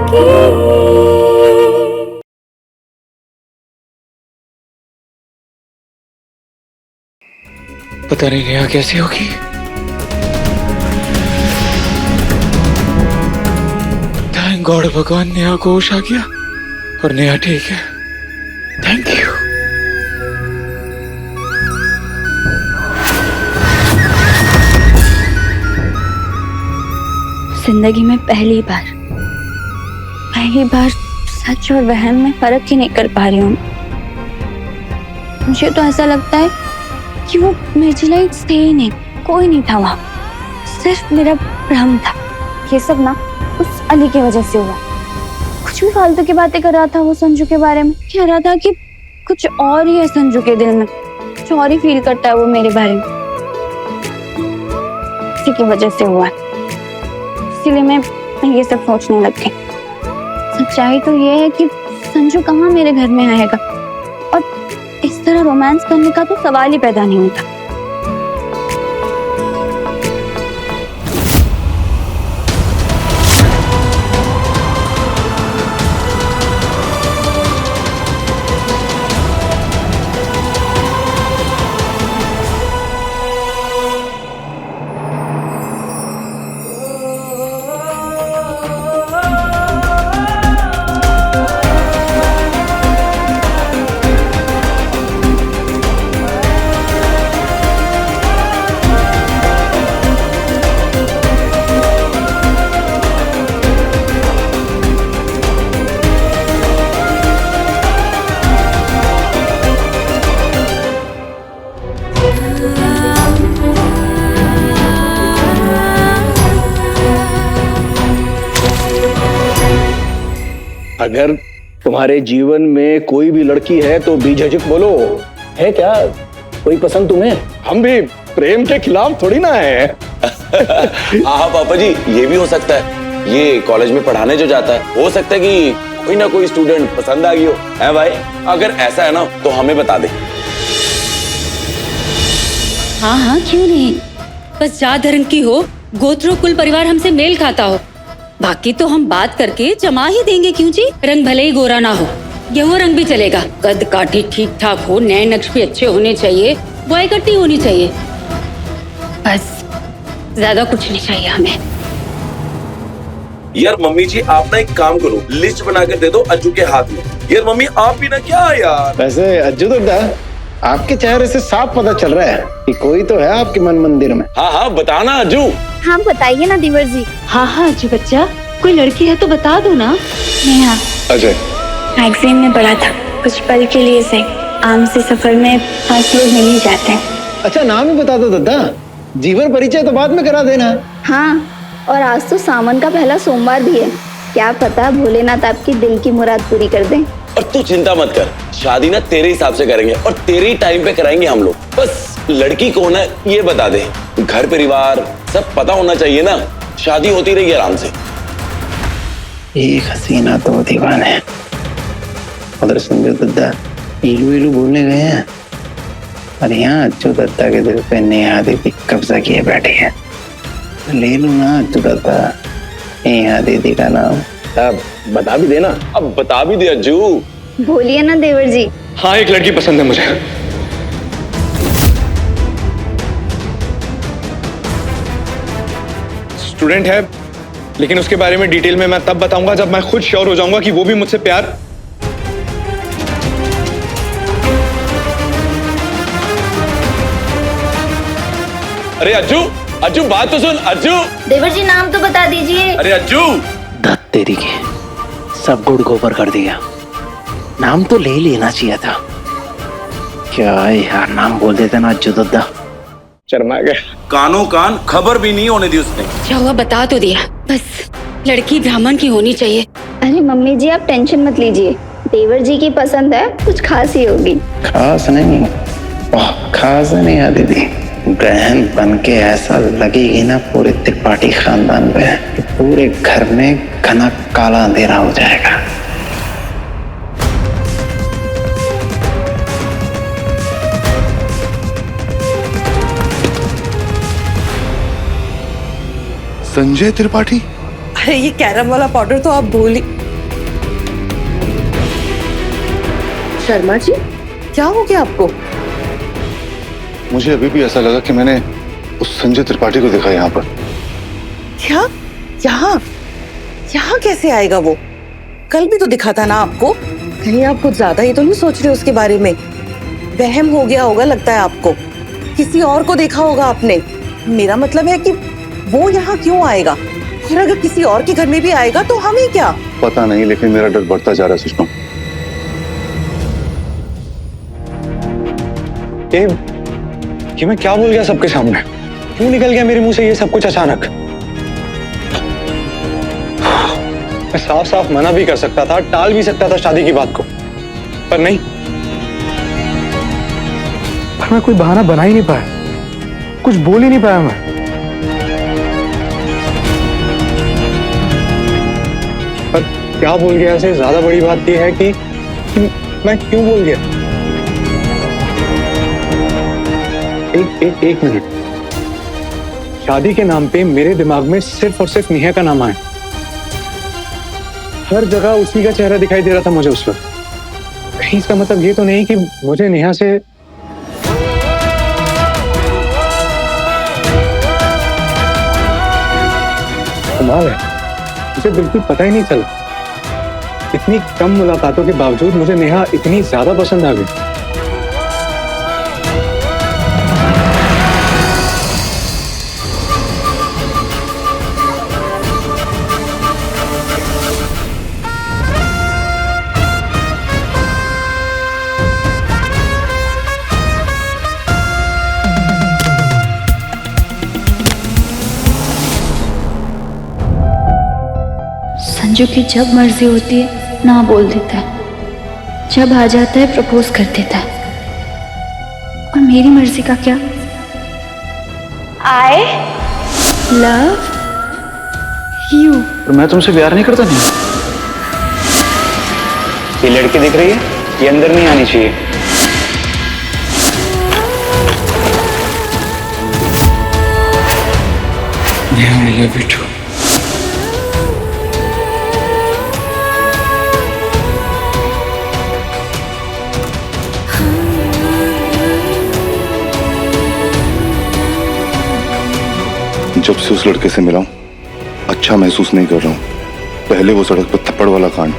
पता नहीं नेहा कैसी होगी। थैंक गॉड भगवान नेहा को होश आ गया और नेहा ठीक है। Thank you. जिंदगी में पहली बार सच और वहम में फर्क ही नहीं कर पा रही हूँ। मुझे तो ऐसा लगता है कि वो मिर्ची लाइट थे ही नहीं, कोई नहीं था वहाँ, सिर्फ मेरा भ्रम था। ये सब ना उस अली की वजह से हुआ। कुछ भी फालतू की बातें कर रहा था वो संजू के बारे में, कह रहा था कि कुछ और ही है संजू के दिल में, कुछ और ही फील करता है वो मेरे बारे में। इसी की वजह से हुआ, इसीलिए मैं ये सब सोचने लग गई। सच्चाई तो ये है कि संजू कहाँ मेरे घर में आएगा, और इस तरह रोमांस करने का तो सवाल ही पैदा नहीं होता। अगर तुम्हारे जीवन में कोई भी लड़की है तो बेझिझक बोलो। है क्या कोई पसंद तुम्हें? हम भी प्रेम के खिलाफ थोड़ी ना है। हाँ पापा जी, ये भी हो सकता है। ये कॉलेज में पढ़ाने जो जाता है, हो सकता है कि कोई ना कोई स्टूडेंट पसंद आ गई हो। है भाई? अगर ऐसा है ना तो हमें बता दे। हाँ हाँ क्यों नहीं, बस जात धर्म की हो, गोत्र कुल परिवार हमसे मेल खाता हो, बाकी तो हम बात करके जमा ही देंगे। क्यों जी? रंग भले ही गोरा ना हो, गेहूं रंग भी चलेगा, कद काठी ठीक ठाक हो, नए नक्श भी अच्छे होने चाहिए, बुआई कट्टी होनी चाहिए, बस ज्यादा कुछ नहीं चाहिए हमें। यार मम्मी जी, आप ना एक काम करो, लिस्ट बना कर दे दो अज्जू के हाथ में। यार मम्मी आप भी ना क्या यार। वैसे अज्जू दद्दा, आपके चेहरे से साफ पता चल रहा है कि कोई तो है आपके मन मंदिर में। हाँ हाँ बताना अज्जू। हाँ बताइए ना देवर जी। हाँ हाँ अज्जू बच्चा, कोई लड़की है तो बता दो ना। नेहा, अजय, मैगजीन में पढ़ा था, कुछ पल के लिए सही, आम से सफर में 5 लोग मिल ही जाते हैं। अच्छा नाम ही बता दो दद्दा, जीवन परिचय तो बाद में करा देना। हाँ, और आज तो सावन का पहला सोमवार भी है, क्या पता भोलेनाथ आपकी दिल की मुराद पूरी कर दें। और तू चिंता मत कर, शादी ना तेरे हिसाब से करेंगे और तेरे टाइम पे कराएंगे हम लोग। बस लड़की कौन है ये बता दे, घर परिवार सब पता होना चाहिए ना, शादी होती रहेगी आराम से। एक हसीना तो दीवाने, उधर संजय दद्दा इलू इलू बोलने गए हैं, और यहाँ अच्चू दत्ता के दिल पे नेहा दीदी कब्जा किए बैठे हैं। ले लू ना अच्चू दत्ता नेहा दीदी का नाम। अब बता भी देना। अब बता भी दे अज्जू। बोलिए ना देवर जी। हाँ एक लड़की पसंद है मुझे। स्टूडेंट है, लेकिन उसके बारे में डिटेल में मैं तब बताऊंगा जब मैं खुद श्योर हो जाऊंगा कि वो भी मुझसे प्यार। अरे अज्जू, अज्जू बात तो सुन अज्जू। देवर जी नाम तो बता दीजिए। अरे अज्जू। धत तेरी के सब गुड़ गोबर कर दिया, नाम तो ले लेना चाहिए था। क्या यार नाम बोल देते ना अज्जू दद्दा। शर्मा गया। कानों कान खबर भी नहीं होने दी उसने। क्या हुआ बता तो दिया, बस लड़की ब्राह्मण की होनी चाहिए। अरे मम्मी जी आप टेंशन मत लीजिए, देवर जी की पसंद है, कुछ खास ही होगी। खास नहीं, बहुत खास नहीं है दीदी, बहन बन के ऐसा लगेगी ना पूरे त्रिपाठी खानदान पे कि पूरे घर में घना काला अंधेरा हो जाएगा। संजय त्रिपाठी? अरे ये कैरम वाला पाउडर तो आप भूल ही शर्मा जी, क्या हो गया आपको? मुझे अभी भी ऐसा लगा कि मैंने उस संजय त्रिपाठी को देखा यहाँ पर। क्या? यहाँ यहाँ कैसे आएगा वो? कल भी तो दिखा था ना आपको। कहीं आप कुछ ज्यादा ही तो नहीं सोच रहे उसके बारे में? वहम हो गया होगा लगता है आपको। किसी और को देखा होगा आपने। मेरा मतलब है कि वो यहाँ क्यों आएगा, और अगर किसी और के घर में भी आएगा तो हमें क्या? पता नहीं, लेकिन मेरा डर बढ़ता जा रहा है सुषमा। ये मैं क्या बोल गया सबके सामने? क्यों निकल गया मेरे मुंह से ये सब कुछ अचानक? मैं साफ साफ मना भी कर सकता था, टाल भी सकता था शादी की बात को, पर नहीं। पर मैं कोई बहाना बना ही नहीं पाया, कुछ बोल ही नहीं पाया मैं। पर क्या बोल गया से ज्यादा बड़ी बात यह है कि मैं क्यों बोल गया। एक मिनट। शादी के नाम पे मेरे दिमाग में सिर्फ और सिर्फ नेहा का नाम आया। हर जगह उसी का चेहरा दिखाई दे रहा था मुझे उस वक्त। कहीं इसका मतलब ये तो नहीं कि मुझे नेहा से कमाल है, मुझे बिल्कुल पता ही नहीं चला। इतनी कम मुलाकातों के बावजूद मुझे नेहा इतनी ज्यादा पसंद आ गई। संजू की जब मर्जी होती है ना बोल देता है, जब आ जाता है प्रपोज कर देता है। और मेरी मर्जी का क्या? I love you. मैं तुमसे प्यार नहीं करता। नहीं, ये लड़की दिख रही है, ये अंदर नहीं आनी चाहिए। I love you too. जब से उस लड़के से मिला हूं, अच्छा महसूस नहीं कर रहा हूं। पहले वो सड़क पर थप्पड़ वाला कांड,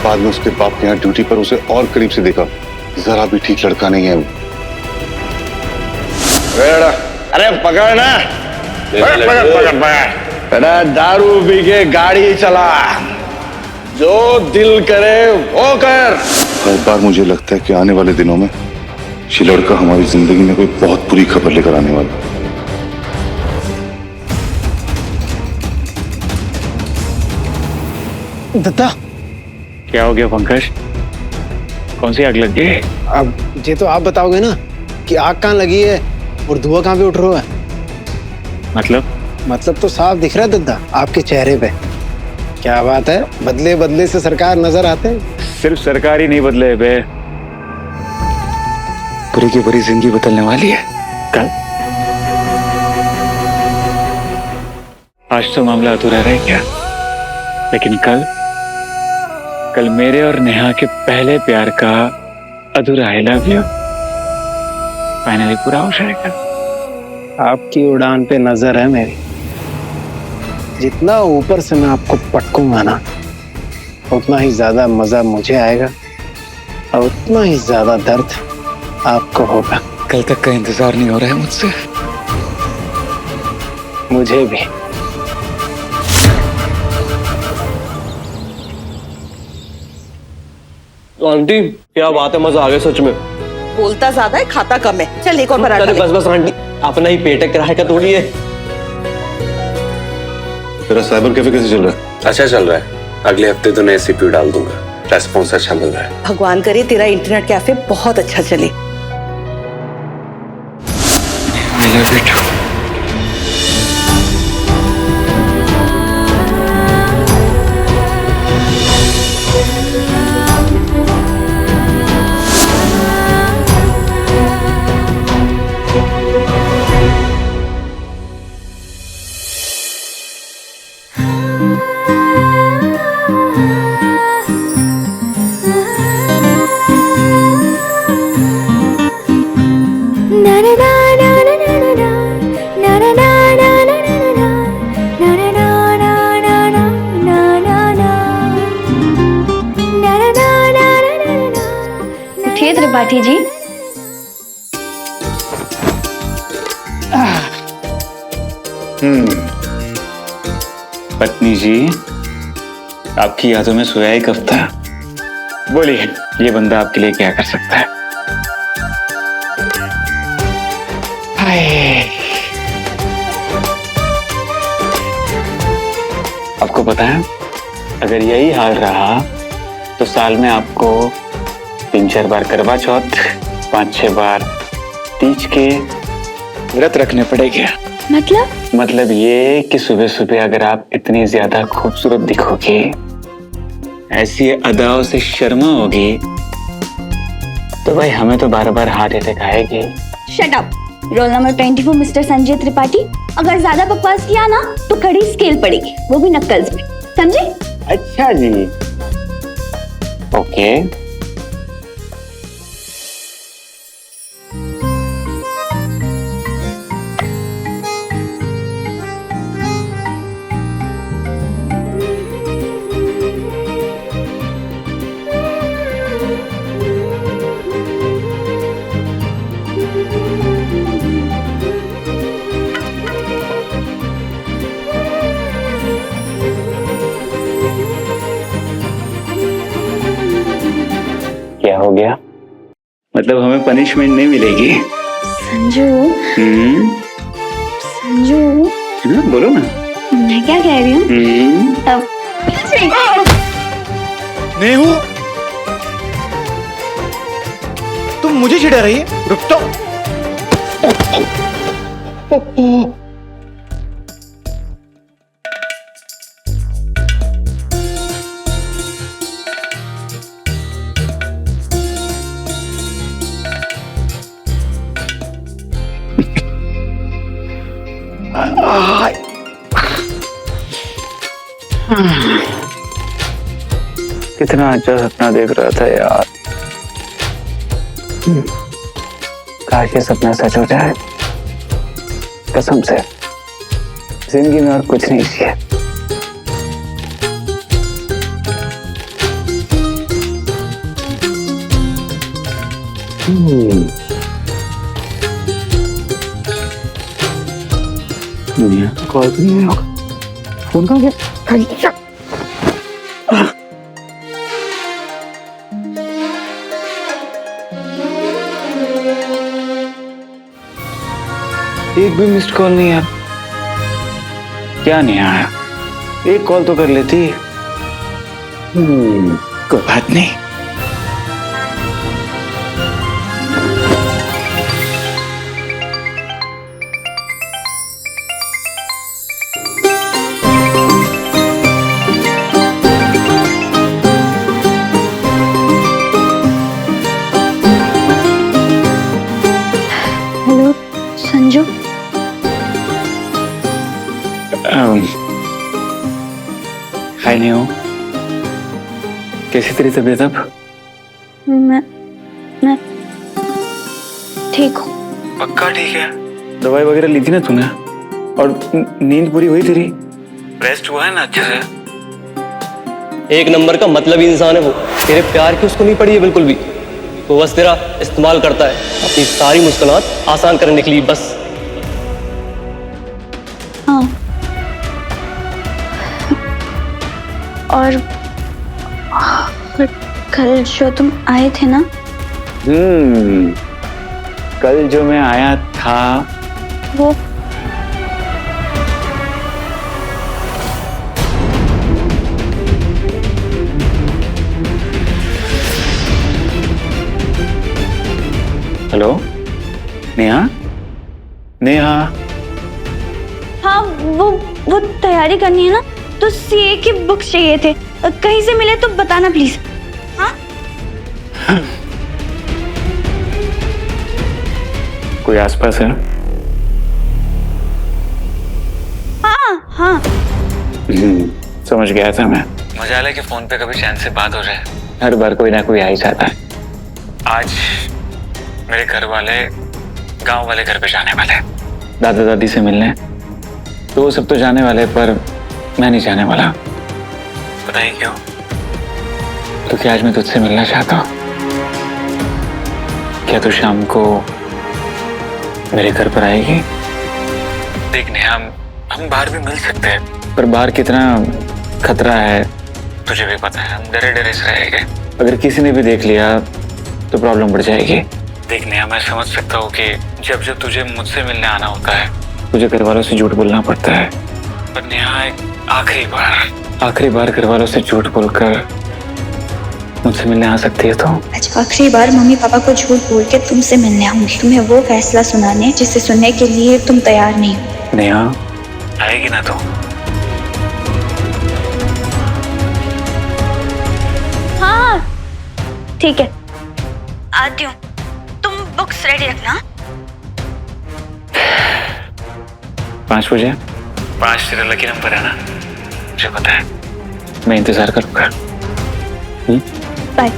बाद में उसके बाप के यहाँ ड्यूटी पर उसे और करीब से देखा। जरा भी ठीक लड़का नहीं है वो। अरे पकड़ ना, पकड़। दारू पी के गाड़ी चला, जो दिल करे वो कर। हर बार मुझे लगता है कि आने वाले दिनों में ये लड़का हमारी जिंदगी में कोई बहुत बुरी खबर लेकर आने वाला। दत्ता, क्या हो गया पंकज? कौन सी आग लग गई? अब ये तो आप बताओगे ना कि आग कहाँ लगी है और धुआं कहाँ पे उठ रहा है। मतलब तो साफ दिख रहा है दद्दा आपके चेहरे पे। क्या बात है, बदले बदले से सरकार नजर आते हैं। सिर्फ सरकार ही नहीं बदले बे, पूरी की पूरी जिंदगी बदलने वाली है कल। आज तो मामला अधूरा रह गया, लेकिन कल मेरे और नेहा के पहले प्यार का अधूरा आई लव यू फाइनली पूरा हो जाएगा। आपकी उड़ान पे नजर है मेरी। जितना ऊपर से मैं आपको पटकूंगा ना, उतना ही ज्यादा मजा मुझे आएगा और उतना ही ज्यादा दर्द आपको होगा। कल तक का इंतजार नहीं हो रहा है मुझसे। मुझे भी। आंटी क्या बात है, मजा आ गया सच में। बोलता ज्यादा है, खाता कम है। चल एक और पराठा अरे ले। बस आंटी, अपना ही पेट है, किराए का थोड़ी है। तेरा साइबर कैफे कैसे चल रहा है? अच्छा चल रहा है। अगले हफ्ते तो नए सीपीयू डाल दूंगा। रेस्पॉन्स अच्छा मिल रहा है। भगवान करे तेरा इंटरनेट कैफे बहुत अच्छा चले। I love you too. पत्नी जी, आपकी यादों में सोया ही कब था। बोलिए, ये बंदा आपके लिए क्या कर सकता है? हाय, आपको पता है, अगर यही हाल रहा तो साल में आपको 3-4 बार करवा चौथ, 5-6 बार तीज के व्रत रखने पड़ेंगे। मतलब ये कि सुबह सुबह अगर आप इतनी ज्यादा खूबसूरत दिखोगे, ऐसी अदाओं से शर्मा होगी, तो भाई हमें तो बार बार हार्ट अटैक आएगी। Shut up. Roll number 24 mister Sanjay Tripathi, अगर ज्यादा बकवास किया ना तो कड़ी स्केल पड़ेगी, वो भी नक्कल्स में, समझे? अच्छा जी, ओके। क्या हो गया? मतलब हमें पनिशमेंट नहीं मिलेगी? संजू, संजू, बोलो ना। मैं क्या कह रही हूँ? अब नेहू, तुम मुझे चिढ़ा रही है? रुक तो। कितना अच्छा सपना देख रहा था यार। काश ये सपना सच हो जाए। कसम से जिंदगी में और कुछ नहीं चाहिए। कॉल भी नहीं होगा। फोन कहाँ गया? एक भी मिस्ड कॉल नहीं आया। क्या नहीं आया? एक कॉल तो कर लेती। कोई बात नहीं। हेलो संजू। हाय न्यू, कैसी तेरी तबीयत अब? मैं ठीक हूँ। पक्का ठीक है? दवाई वगैरह ली थी ना तूने? और नींद पूरी हुई तेरी? रेस्ट हुआ है ना अच्छे से? एक नंबर का मतलबी इंसान है वो। तेरे प्यार की उसको नहीं पड़ी है बिल्कुल भी। वो बस तेरा इस्तेमाल करता है अपनी सारी मुश्किलात आसान करने के लिए बस। हाँ, और कल जो तुम आए थे ना? कल जो मैं आया था वो हेलो नेहा? नेहा, हाँ, वो तैयारी करनी है ना, तो सीए की बुक चाहिए थे। कहीं से मिले तो बताना प्लीज। हाँ? कोई आसपास है? हाँ हाँ। समझ गया था मैं। मजा आ कि फोन पे कभी चैन से बात हो जाए। हर बार कोई ना कोई आ ही जाता है। आज मेरे घर वाले गांव वाले घर पे जाने वाले, दादा दादी से मिलने। तो वो सब तो जाने वाले, पर मैं नहीं जाने वाला। पता ही क्यों? क्योंकि आज मैं तुझसे मिलना चाहता हूँ। क्या तू शाम को मेरे घर पर आएगी? देख नेहा, हम बाहर भी मिल सकते हैं, पर बाहर कितना खतरा है तुझे भी पता है। हम डरे डरे से रहेंगे, अगर किसी ने भी देख लिया तो प्रॉब्लम बढ़ जाएगी। देख नेहा, मैं समझ सकता हूँ कि जब जब तुझे मुझसे मिलने आना होता है तुझे घर वालों से झूठ बोलना पड़ता है, पर नेहा एक आखिरी बार घर वालों से झूठ बोलकर मुझसे मिलने आ सकती है तो? आज आखिरी बार मम्मी पापा को झूठ बोल के तुमसे मिलने आऊंगी, तुम्हें वो फैसला सुनाने जिसे सुनने के लिए तुम तैयार नहीं हो। नेहा, आएगी ना तो? हाँ ठीक है, आती हूँ। तुम बुक्स रेडी रखना। 5 बजे? 5 तेरा लकी नंबर है ना, मुझे पता है। मैं इंतजार करूंगा। बाय।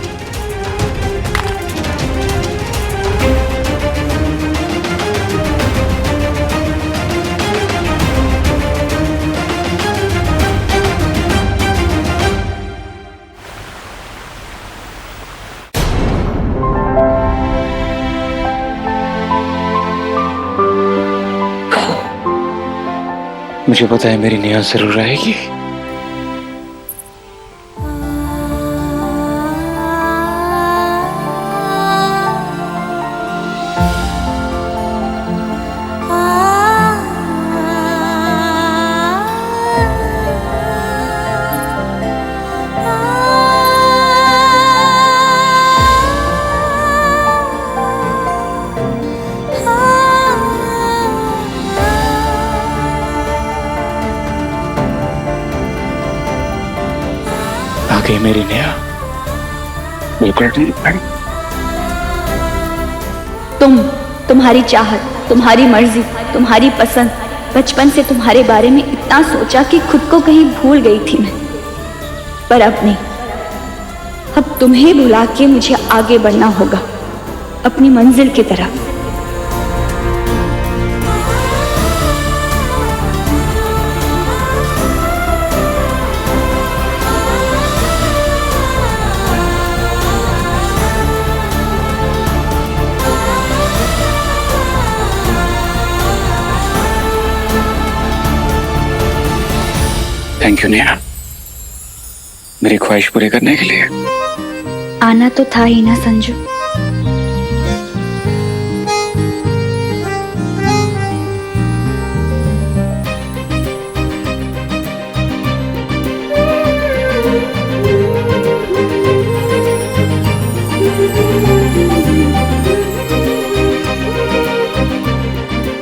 मुझे पता है मेरी नेहा जरूर आएगी। आ गई मेरी नेहा। बिल्कुल ठीक है। तुम्हारी चाहत, तुम्हारी मर्जी, तुम्हारी पसंद, बचपन से तुम्हारे बारे में इतना सोचा कि खुद को कहीं भूल गई थी मैं, पर अब नहीं। अब तुम्हें भुला के मुझे आगे बढ़ना होगा अपनी मंजिल की तरफ। थैंक यू नेहा, मेरी ख्वाहिश पूरी करने के लिए। आना तो था ही ना संजू।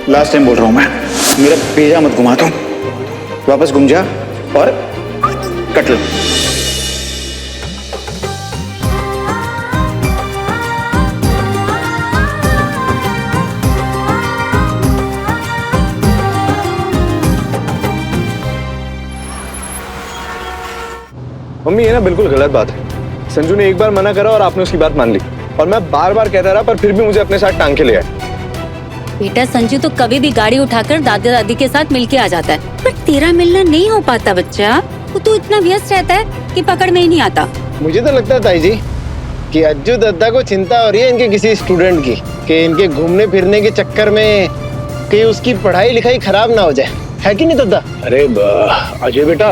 लास्ट टाइम बोल रहा हूं मैं, मेरा भेजा मत घुमा दो, वापस घूम जा और कट लो। मम्मी ये ना बिल्कुल गलत बात है। संजू ने एक बार मना करा और आपने उसकी बात मान ली, और मैं बार बार कहता रहा पर फिर भी मुझे अपने साथ टांग के ले आए। बेटा संजू तो कभी भी गाड़ी उठाकर दादा दादी के साथ मिलके आ जाता है, पर तेरा मिलना नहीं हो पाता बच्चा। वो तो इतना व्यस्त रहता है कि पकड़ में ही नहीं आता। मुझे तो लगता है ताई जी कि अज्जू दद्दा को चिंता हो रही है इनके किसी स्टूडेंट की, कि इनके घूमने फिरने के चक्कर में कहीं उसकी पढ़ाई लिखाई खराब ना हो जाए, है कि नहीं दद्दा? अरे अजय बेटा,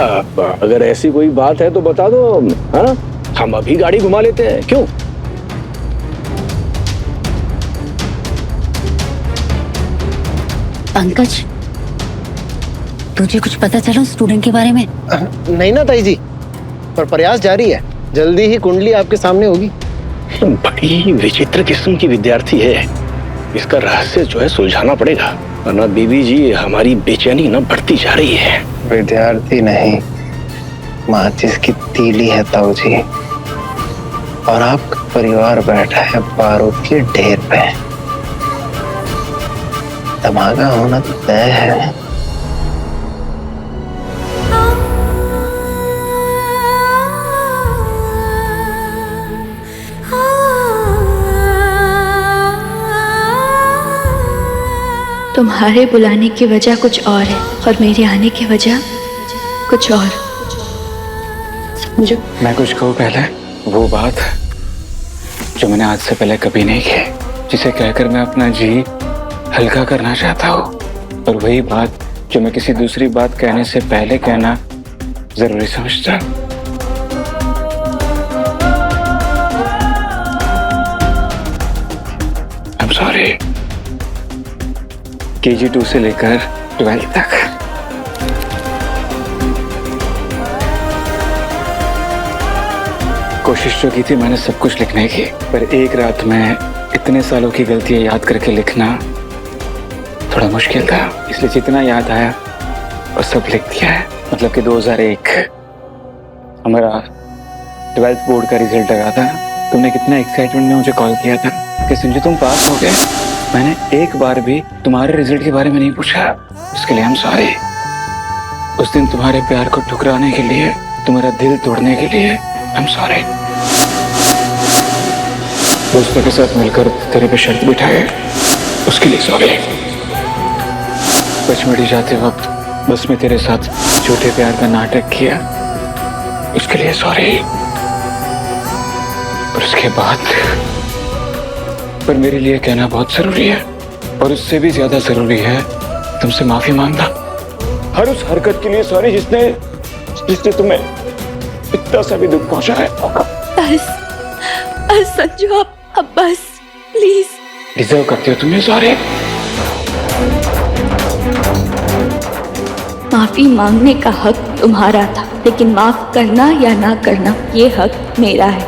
अगर ऐसी कोई बात है तो बता दो, हाँ हम अभी गाड़ी घुमा लेते हैं, क्यों? पंकज, तुझे कुछ पता चला स्टूडेंट के बारे में? नहीं ना ताई जी, पर प्रयास जारी है, जल्दी ही कुंडली आपके सामने होगी। बड़ी विचित्र किस्म की विद्यार्थी है, इसका रहस्य जो है सुलझाना पड़ेगा, वरना बीबी जी हमारी बेचैनी ना बढ़ती जा रही है। विद्यार्थी नहीं, माचिस की तीली है ताऊ जी, और आपका परिवार बैठा है बारूद के ढेर पे। धमाका होना तो तय है। तुम्हारे बुलाने की वजह कुछ और है और मेरे आने की वजह कुछ और। समझो। मैं कुछ कहूँ पहले, वो बात जो मैंने आज से पहले कभी नहीं की, जिसे कहकर मैं अपना जी हल्का करना चाहता हूँ, और वही बात जो मैं किसी दूसरी बात कहने से पहले कहना जरूरी समझता। I'm sorry। KG2 से लेकर 12 तक कोशिश जो की थी मैंने सब कुछ लिखने की, पर एक रात में इतने सालों की गलतियां याद करके लिखना थोड़ा मुश्किल था, इसलिए जितना याद आया और सब लिख दिया है। मतलब कि 2001 हमारा 12th बोर्ड का रिजल्ट लगा था। तुमने कितना एक्साइटमेंट में मुझे कॉल किया था कि संजू तुम पास हो गए। मैंने एक बार भी तुम्हारे रिजल्ट के बारे में नहीं पूछा, इसके लिए हम सॉरी। उस दिन तुम्हारे प्यार को ठुकराने के लिए, तुम्हारा दिल तोड़ने के लिए I'm sorry। दोस्तों के साथ मिलकर तेरे पे शर्त बिठाए, उसके लिए सॉरी। पचमढ़ी जाते वक्त बस में तेरे साथ झूठे प्यार का नाटक किया, उसके लिए सॉरी। और उसके बाद पर मेरे लिए कहना बहुत जरूरी है, और उससे भी ज्यादा जरूरी है तुमसे माफी मांगना हर उस हरकत के लिए सॉरी जिसने तुम्हें इतना सा भी दुख पहुंचा है। बस संजू अब बस प्लीज। डिजर्व करते हो तुम्हें सॉरी। माफी मांगने का हक तुम्हारा था, लेकिन माफ करना या ना करना ये हक मेरा है।